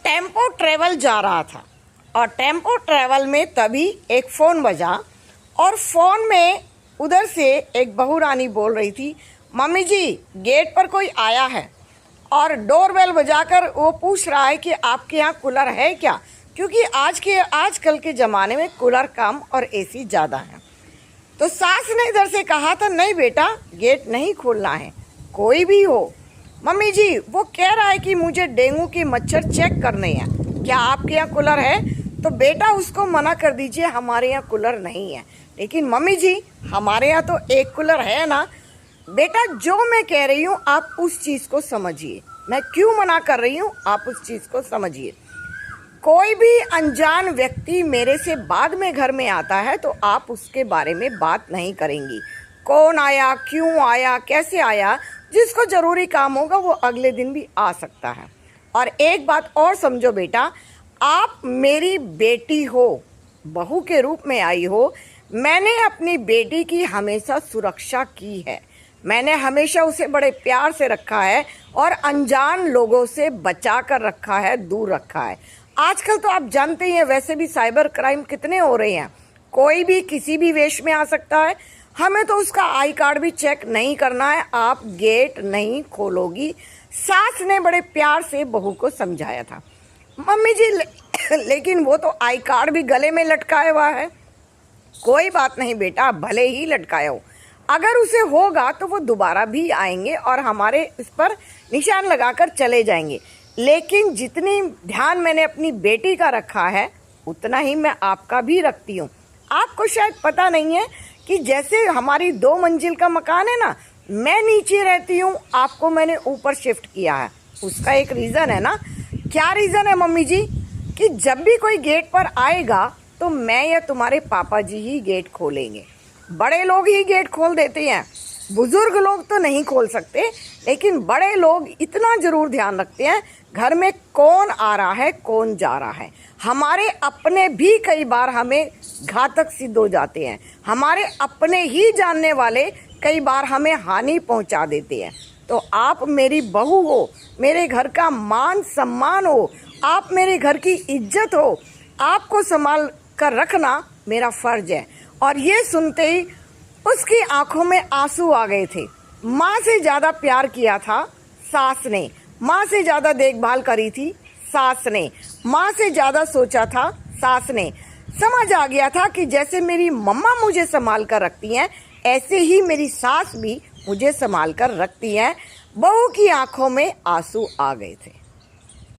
Tempo travel जा रहा था और टेम्पो ट्रेवल में तभी एक फ़ोन बजा और फ़ोन में उधर से एक बहू रानी बोल रही थी, मम्मी जी गेट पर कोई आया है। और डोरबेल बजाकर वो पूछ रहा है कि आपके यहाँ कूलर है क्या, क्योंकि आजकल के ज़माने में कूलर कम और एसी ज़्यादा है। तो सास ने इधर से कहा था, नहीं बेटा गेट नहीं खोलना है, कोई भी हो। मम्मी जी वो कह रहा है कि मुझे डेंगू के मच्छर चेक करने हैं, क्या आपके यहाँ कूलर है? तो बेटा उसको मना कर दीजिए, हमारे यहाँ कूलर नहीं है। लेकिन मम्मी जी हमारे यहाँ तो एक कूलर है ना। बेटा जो मैं कह रही हूँ आप उस चीज़ को समझिए, मैं क्यों मना कर रही हूँ आप उस चीज़ को समझिए। कोई भी अनजान व्यक्ति मेरे से बाद में घर में आता है तो आप उसके बारे में बात नहीं करेंगी। कौन आया, क्यों आया, कैसे आया, जिसको ज़रूरी काम होगा वो अगले दिन भी आ सकता है। और एक बात और समझो बेटा, आप मेरी बेटी हो, बहू के रूप में आई हो। मैंने अपनी बेटी की हमेशा सुरक्षा की है, मैंने हमेशा उसे बड़े प्यार से रखा है और अनजान लोगों से बचा कर रखा है, दूर रखा है। आजकल तो आप जानते ही हैं वैसे भी साइबर क्राइम कितने हो रहे हैं, कोई भी किसी भी वेश में आ सकता है। हमें तो उसका आई कार्ड भी चेक नहीं करना है, आप गेट नहीं खोलोगी। सास ने बड़े प्यार से बहू को समझाया था। मम्मी जी लेकिन वो तो आई कार्ड भी गले में लटकाया हुआ है। कोई बात नहीं बेटा, भले ही लटकाया हो, अगर उसे होगा तो वो दोबारा भी आएंगे और हमारे इस पर निशान लगाकर चले जाएंगे। लेकिन जितनी ध्यान मैंने अपनी बेटी का रखा है उतना ही मैं आपका भी रखती हूँ। आपको शायद पता नहीं है कि जैसे हमारी 2 मंजिल का मकान है ना, मैं नीचे रहती हूँ, आपको मैंने ऊपर शिफ्ट किया है। उसका एक रीज़न है ना। क्या रीज़न है मम्मी जी? कि जब भी कोई गेट पर आएगा तो मैं या तुम्हारे पापा जी ही गेट खोलेंगे। बड़े लोग ही गेट खोल देते हैं, बुजुर्ग लोग तो नहीं खोल सकते, लेकिन बड़े लोग इतना ज़रूर ध्यान रखते हैं घर में कौन आ रहा है, कौन जा रहा है। हमारे अपने भी कई बार हमें घातक सिद्ध हो जाते हैं, हमारे अपने ही जानने वाले कई बार हमें हानि पहुंचा देते हैं। तो आप मेरी बहू हो, मेरे घर का मान सम्मान हो, आप मेरे घर की इज्जत हो, आपको संभाल कर रखना मेरा फर्ज है। और ये सुनते ही उसकी आंखों में आंसू आ गए थे। माँ से ज़्यादा प्यार किया था सास ने, माँ से ज़्यादा देखभाल करी थी सास ने, माँ से ज़्यादा सोचा था सास ने। समझ आ गया था कि जैसे मेरी मम्मा मुझे संभाल कर रखती हैं ऐसे ही मेरी सास भी मुझे संभाल कर रखती हैं। बहू की आंखों में आंसू आ गए थे।